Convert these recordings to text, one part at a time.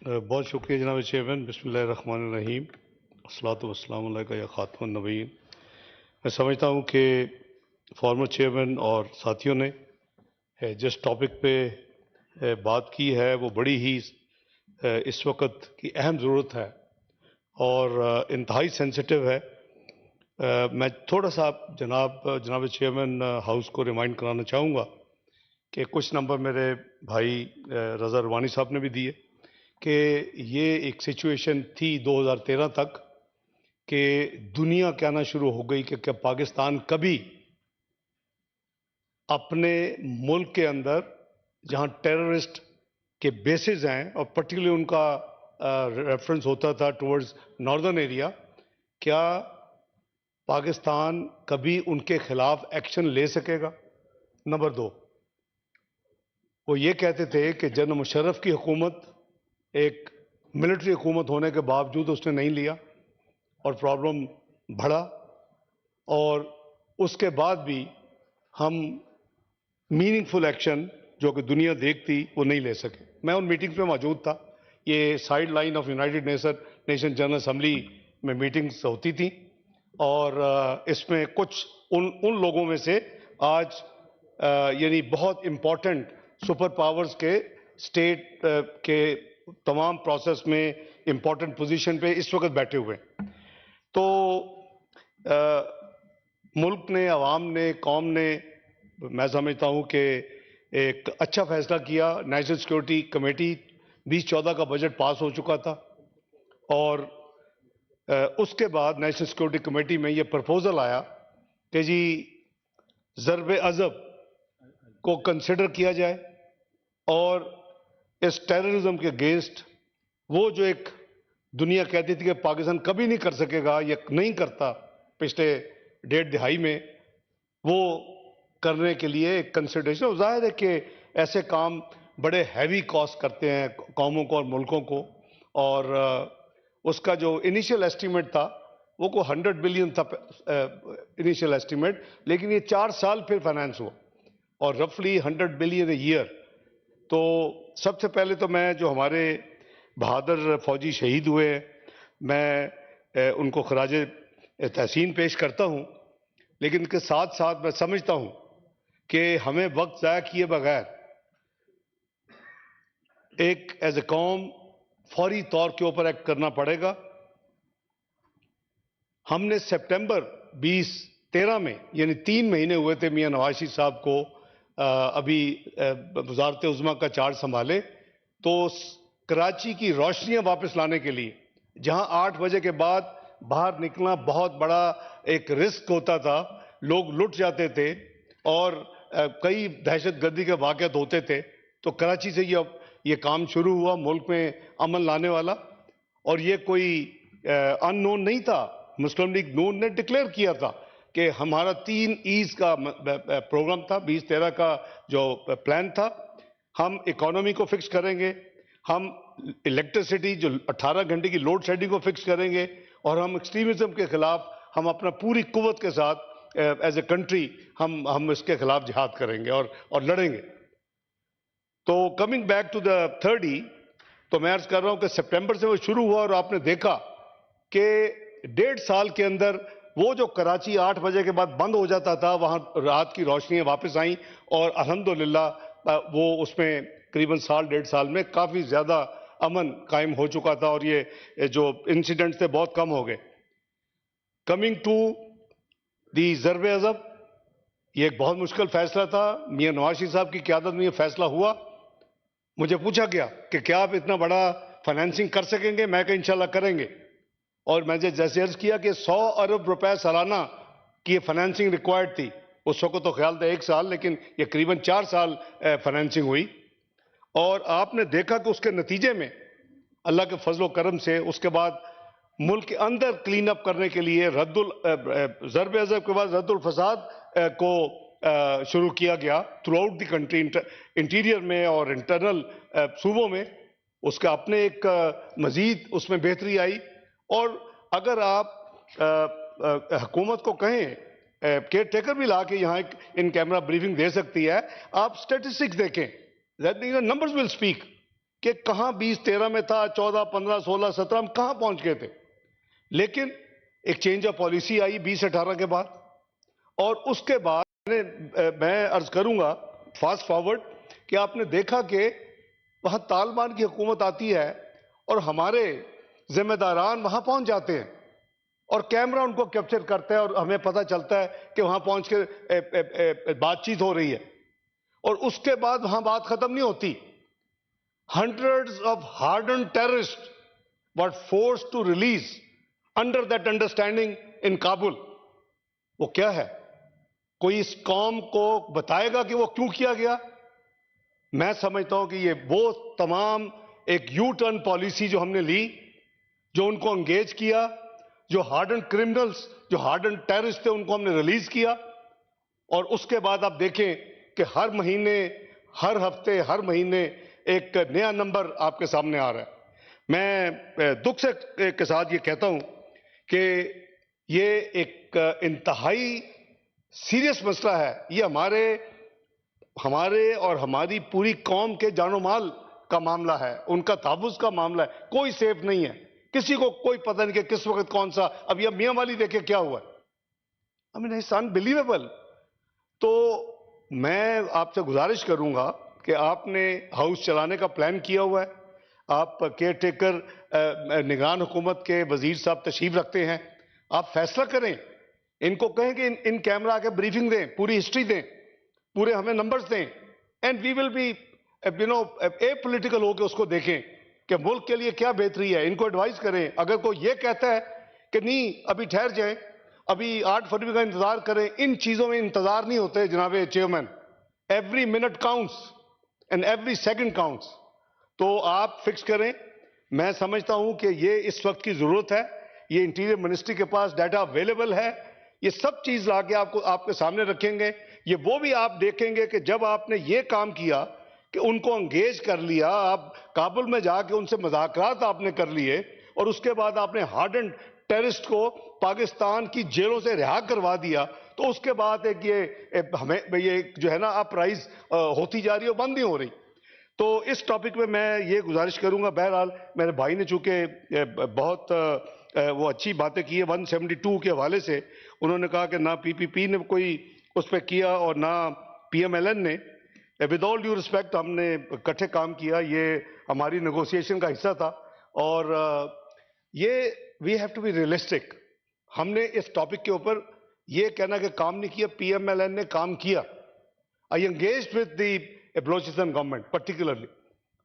بہت شکریہ جناب چیئرمین. بسم اللہ الرحمن الرحیم. الصلاۃ والسلام علیکہ یا خاتم النبیین. میں سمجھتا ہوں کہ فارمر چیئرمین اور ساتھیوں نے جس ٹاپک پہ بات کی ہے وہ بڑی ہی اس وقت کی اہم ضرورت ہے اور انتہائی سینسٹیو ہے. میں تھوڑا سا جناب چیئرمین ہاؤس کو ریمائنڈ کرانا چاہوں گا کہ کچھ نمبر میرے بھائی رضا روانی صاحب نے بھی دیے کہ یہ ایک سچویشن تھی 2013 تک کہ دنیا کہنا شروع ہو گئی کہ پاکستان کبھی اپنے ملک کے اندر جہاں ٹیررسٹ کے بیسز ہیں اور پرٹیکولرلی ان کا ریفرنس ہوتا تھا ٹورڈز ناردرن ایریا، کیا پاکستان کبھی ان کے خلاف ایکشن لے سکے گا؟ نمبر 2، وہ یہ کہتے تھے کہ جنرل مشرف کی حکومت ایک ملٹری حکومت ہونے کے باوجود اس نے نہیں لیا اور پرابلم بڑھا، اور اس کے بعد بھی ہم میننگ فل ایکشن جو کہ دنیا دیکھتی وہ نہیں لے سکے. میں ان میٹنگز پہ موجود تھا. یہ side line of United nation general assembly میں میٹنگز ہوتی تھیں اور اس میں کچھ ان لوگوں میں سے آج یعنی بہت امپورٹنٹ سپر پاورز کے اسٹیٹ کے تمام پروسیس میں امپورٹنٹ پوزیشن پہ اس وقت بیٹھے ہوئے ہیں. تو ملک نے، عوام نے، قوم نے، میں سمجھتا ہوں کہ ایک اچھا فیصلہ کیا. نیشنل سیکورٹی کمیٹی 2014 کا بجٹ پاس ہو چکا تھا اور اس کے بعد نیشنل سیکورٹی کمیٹی میں یہ پرپوزل آیا کہ جی ضرب عضب کو کنسیڈر کیا جائے اور اس ٹیررزم کے اگینسٹ وہ جو ایک دنیا کہتی تھی کہ پاکستان کبھی نہیں کر سکے گا یا نہیں کرتا پچھلے 1.5 دہائی میں، وہ کرنے کے لیے ایک کنسیڈریشن. ظاہر ہے کہ ایسے کام بڑے ہیوی کاسٹ کرتے ہیں قوموں کو اور ملکوں کو، اور اس کا جو انیشیل ایسٹیمیٹ تھا وہ کو 100 بلین تھا انیشیل ایسٹیمیٹ، لیکن یہ 4 سال پھر فائنانس ہوا اور رفلی 100 بلین اے ایئر. تو سب سے پہلے تو میں جو ہمارے بہادر فوجی شہید ہوئے میں ان کو خراج تحسین پیش کرتا ہوں، لیکن ان کے ساتھ ساتھ میں سمجھتا ہوں کہ ہمیں وقت ضائع کیے بغیر ایک ایز اے قوم فوری طور کے اوپر ایکٹ کرنا پڑے گا. ہم نے سپٹمبر 2013 میں، یعنی 3 مہینے ہوئے تھے میاں نواز شریف صاحب کو ابھی وزارت عظمیٰ کا چارج سنبھالے، تو کراچی کی روشنیاں واپس لانے کے لیے، جہاں 8 بجے کے بعد باہر نکلنا بہت بڑا ایک رسک ہوتا تھا، لوگ لٹ جاتے تھے اور کئی دہشت گردی کے واقعات ہوتے تھے، تو کراچی سے یہ کام شروع ہوا ملک میں امن لانے والا. اور یہ کوئی ان نون نہیں تھا. مسلم لیگ نون نے ڈکلیئر کیا تھا کہ ہمارا 3 ایز کا پروگرام تھا، 2013 کا جو پلان تھا. ہم اکانومی کو فکس کریں گے، ہم الیکٹریسٹی جو 18 گھنٹے کی لوڈ شیڈنگ کو فکس کریں گے، اور ہم ایکسٹریمزم کے خلاف ہم اپنا پوری قوت کے ساتھ ایز اے کنٹری ہم اس کے خلاف جہاد کریں گے اور لڑیں گے. تو کمنگ بیک ٹو دا 30، تو میں عرض کر رہا ہوں کہ سپٹمبر سے وہ شروع ہوا اور آپ نے دیکھا کہ 1.5 سال کے اندر وہ جو کراچی 8 بجے کے بعد بند ہو جاتا تھا، وہاں رات کی روشنیاں واپس آئیں اور الحمدللہ وہ اس میں قریباً 1.5 سال میں کافی زیادہ امن قائم ہو چکا تھا اور یہ جو انسیڈنٹس تھے بہت کم ہو گئے. Coming to the Zarb Azb, یہ ایک بہت مشکل فیصلہ تھا. میاں نواز شریف صاحب کی قیادت میں یہ فیصلہ ہوا. مجھے پوچھا گیا کہ کیا آپ اتنا بڑا فائنینسنگ کر سکیں گے؟ میں کہا انشاءاللہ کریں گے. اور میں نے جیسے عرض کیا کہ 100 ارب روپے سالانہ کی فائنینسنگ ریکوائرڈ تھی. اس وقت تو خیال تھا 1 سال، لیکن یہ قریباً 4 سال فائنینسنگ ہوئی. اور آپ نے دیکھا کہ اس کے نتیجے میں اللہ کے فضل و کرم سے اس کے بعد ملک کے اندر کلین اپ کرنے کے لیے ضرب عضب کے بعد رد الفساد کو شروع کیا گیا throughout the country, interior میں اور انٹرنل صوبوں میں. اس کا اپنے ایک مزید اس میں بہتری آئی. اور اگر آپ حکومت کو کہیں، کیئر ٹیکر بھی لا کے یہاں ان کیمرہ بریفنگ دے سکتی ہے، آپ سٹیٹسٹکس دیکھیں، نمبرز ول سپیک. کہ کہاں 2013 میں تھا، 14 15 16 17 ہم کہاں پہنچ گئے تھے. لیکن ایک چینج آف پالیسی آئی 2018 کے بعد، اور اس کے بعد میں عرض کروں گا فاسٹ فارورڈ کہ آپ نے دیکھا کہ وہاں طالبان کی حکومت آتی ہے اور ہمارے ذمہ داران وہاں پہنچ جاتے ہیں اور کیمرہ ان کو کیپچر کرتا ہے اور ہمیں پتہ چلتا ہے کہ وہاں پہنچ کے بات چیت ہو رہی ہے، اور اس کے بعد وہاں بات ختم نہیں ہوتی. Hundreds of hardened terrorists were forced to release under that understanding in Kabul. وہ کیا ہے؟ کوئی اس قوم کو بتائے گا کہ وہ کیوں کیا گیا؟ میں سمجھتا ہوں کہ یہ وہ تمام ایک یو ٹرن پالیسی جو ہم نے لی، جو ان کو انگیج کیا، جو ہارڈنڈ کرمنلز، جو ہارڈنڈ ٹیررسٹ تھے ان کو ہم نے ریلیز کیا، اور اس کے بعد آپ دیکھیں کہ ہر مہینے، ہر ہفتے، ہر مہینے ایک نیا نمبر آپ کے سامنے آ رہا ہے. میں دکھ کے ساتھ یہ کہتا ہوں کہ یہ ایک انتہائی سیریس مسئلہ ہے. یہ ہمارے اور ہماری پوری قوم کے جان و مال کا معاملہ ہے، ان کا تحفظ کا معاملہ ہے. کوئی سیف نہیں ہے، کسی کو کوئی پتہ نہیں کہ کس وقت کون سا. اب یہ میاں والی دیکھیں کیا ہوا ہے. I mean, it's unbelievable. تو میں آپ سے گزارش کروں گا کہ آپ نے ہاؤس چلانے کا پلان کیا ہوا ہے، آپ کیئر ٹیکر نگران حکومت کے وزیر صاحب تشریف رکھتے ہیں، آپ فیصلہ کریں. ان کو کہیں کہ ان کیمرہ آ کے بریفنگ دیں، پوری ہسٹری دیں، پورے ہمیں نمبرز دیں، and we will be a political ہو کے اس کو دیکھیں کہ ملک کے لیے کیا بہتری ہے. ان کو ایڈوائز کریں. اگر کوئی یہ کہتا ہے کہ نہیں ابھی ٹھہر جائیں، ابھی 8 فروری کا انتظار کریں، ان چیزوں میں انتظار نہیں ہوتے جناب chairman. Every minute counts and every second counts. تو آپ فکس کریں. میں سمجھتا ہوں کہ یہ اس وقت کی ضرورت ہے. یہ انٹیریئر منسٹری کے پاس ڈیٹا اویلیبل ہے، یہ سب چیز لا کے آپ کے سامنے رکھیں گے. یہ وہ بھی آپ دیکھیں گے کہ جب آپ نے یہ کام کیا کہ ان کو انگیج کر لیا، آپ کابل میں جا کے ان سے مذاکرات آپ نے کر لیے، اور اس کے بعد آپ نے ہارڈنڈ ٹیررسٹ کو پاکستان کی جیلوں سے رہا کروا دیا، تو اس کے بعد ایک یہ جو ہے نا اپرائز ہوتی جا رہی ہے، بند نہیں ہو رہی. تو اس ٹاپک میں یہ گزارش کروں گا. بہرحال میرے بھائی نے چونکہ بہت وہ اچھی باتیں کی ہے 172 کے حوالے سے. انہوں نے کہا کہ نہ پی پی پی نے کوئی اس پہ کیا اور نہ پی ایم ایل این نے. ود آل ڈیو ریسپیکٹ ہم نے اکٹھے کام کیا، یہ ہماری نیگوسیشن کا حصہ تھا. اور یہ we have to be realistic. ہم نے اس ٹاپک کے اوپر یہ کہنا کہ کام نہیں کیا، پی ایم ایل این نے کام کیا. I engaged with the Balochistan government particularly.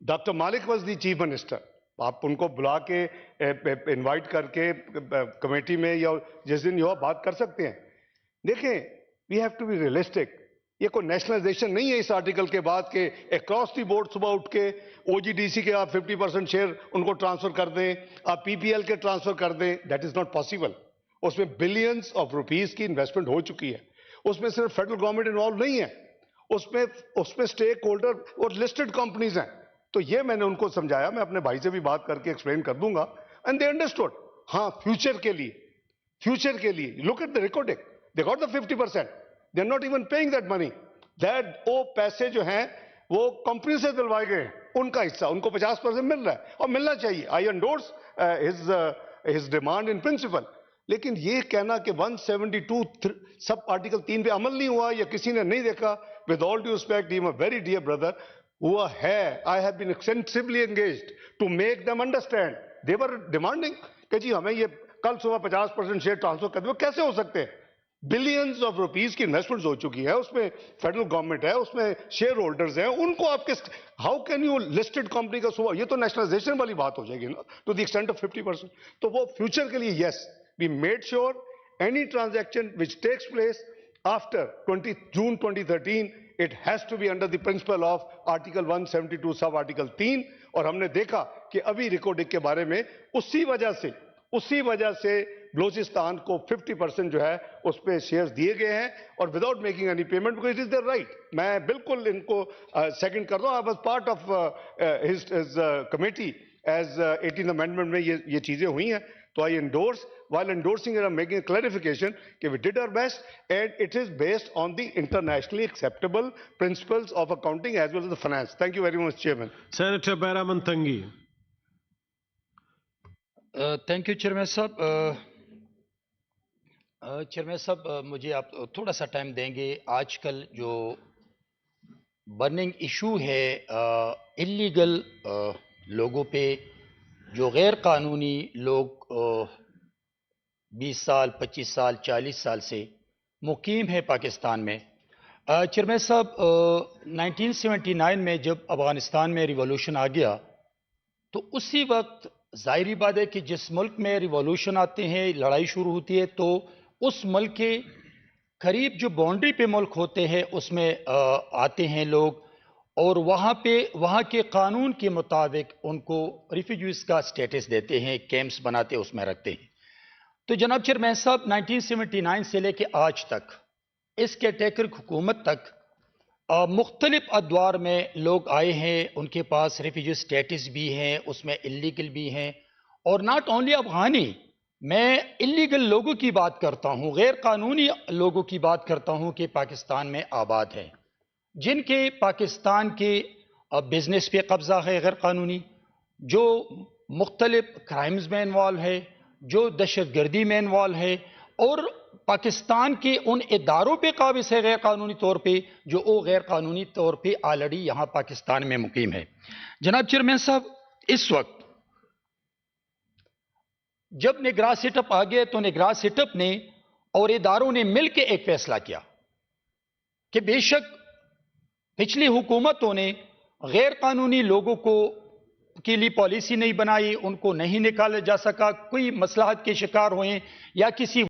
Dr. Malik was the chief minister. آپ ان کو بلا کے انوائٹ کر کے کمیٹی میں یا جس دن یہ بات کر سکتے ہیں. دیکھیں we have to be realistic. یہ کوئی نیشنلائزیشن نہیں ہے اس آرٹیکل کے بعد کہ اکراس دی بورڈ صبح اٹھ کے او جی ڈی سی کے آپ 50% شیئر ان کو ٹرانسفر کر دیں، آپ پی پی ایل کے ٹرانسفر کر دیں. That is not possible. اس میں بلینز آف روپیز کی انویسٹمنٹ ہو چکی ہے. اس میں صرف فیڈرل گورنمنٹ انوالو نہیں ہے، اس میں سٹیک ہولڈر اور لسٹڈ کمپنیز ہیں. تو یہ میں نے ان کو سمجھایا. میں اپنے بھائی سے بھی بات کر کے ایکسپلین کر دوں گا. And they understood. ہاں فیوچر کے لیے look at the recording, they got the 50%. They are not even paying that money. وہ پیسے جو ہیں وہ کمپنی سے دلوائے گئے ہیں، ان کا حصہ ان کو 50% مل رہا ہے اور ملنا چاہیے. I endorse his demand in principle. لیکن یہ کہنا کہ 172 سب آرٹیکل 3 پہ عمل نہیں ہوا یا کسی نے نہیں دیکھا، with all due respect, he is a very dear brother who I have been extensively engaged to make them understand. They were demanding کہ جی ہمیں یہ کل صبح 50% شیئر ٹرانسفر کر دیں. وہ کیسے ہو سکتے ہیں؟ بلینز آف روپیز کی انویسٹمنٹ ہو چکی ہے، اس میں فیڈرل گورنمنٹ ہے، اس میں شیئر ہولڈرز ہیں. ان کو آپ کس how can you listed company کا صبح، یہ تو نیشنلائزیشن والی بات ہو جائے گی نا ٹو دی ایکسٹینٹ آف 50%. تو وہ فیوچر کے لیے یس we made sure any transaction which takes place after June 2013 it has to be under the principle of article 172 sub article 3. اور ہم نے دیکھا کہ ابھی ریکارڈنگ کے بارے میں اسی وجہ سے بلوچستان کو 50% جو ہے اس پہ شیئرز دیے گئے ہیں اور without making any payment because it is there right. میں بالکل ان کو سیکنڈ کر دوں. I was part of his committee as 18 amendment میں یہ چیزیں ہوئی ہیں. تو آئی indoors while endorsing it, I'm making a clarification that we did our best, and it is based on the internationally acceptable principles of accounting as well as the finance. Thank you very much, Chairman. Senator Baramantangi. Thank you chairman صاحب. Chairman صاحب مجھے آپ تھوڑا سا time دیں گے. آج کل جو برننگ ایشو ہے انلیگل لوگوں پہ، جو غیر قانونی لوگ 20 سال 25 سال 40 سال سے مقیم ہے پاکستان میں. چیئرمین صاحب 1979 میں جب افغانستان میں ریولوشن آ گیا تو اسی وقت ظاہری بات ہے کہ جس ملک میں ریولوشن آتے ہیں، لڑائی شروع ہوتی ہے، تو اس ملک کے قریب جو باؤنڈری پہ ملک ہوتے ہیں اس میں آتے ہیں لوگ، اور وہاں کے قانون کے مطابق ان کو ریفیوجیز کا سٹیٹس دیتے ہیں، کیمپس بناتے اس میں رکھتے ہیں. تو جناب چیئرمین صاحب 1979 سے لے کے آج تک اس کیٹیکر حکومت تک مختلف ادوار میں لوگ آئے ہیں، ان کے پاس ریفیوجی سٹیٹس بھی ہیں، اس میں اللیگل بھی ہیں، اور ناٹ اونلی افغانی، میں اللیگل لوگوں کی بات کرتا ہوں، غیر قانونی لوگوں کی بات کرتا ہوں کہ پاکستان میں آباد ہیں، جن کے پاکستان کے بزنس پہ قبضہ ہے غیر قانونی، جو مختلف کرائمز میں انوالو ہے، جو دہشت گردی میں انوالو ہے، اور پاکستان کے ان اداروں پہ قابض ہے غیر قانونی طور پہ جو وہ غیر قانونی طور پہ آلریڈی یہاں پاکستان میں مقیم ہے. جناب چیئرمین صاحب اس وقت جب نگراں سیٹ اپ آ گئے تو نگراں سیٹ اپ نے اور اداروں نے مل کے ایک فیصلہ کیا کہ بے شک پچھلی حکومتوں نے غیر قانونی لوگوں کے لیے پالیسی نہیں بنائی، ان کو نہیں نکالا جا سکا، کوئی مصلحت کے شکار ہوئے یا کسی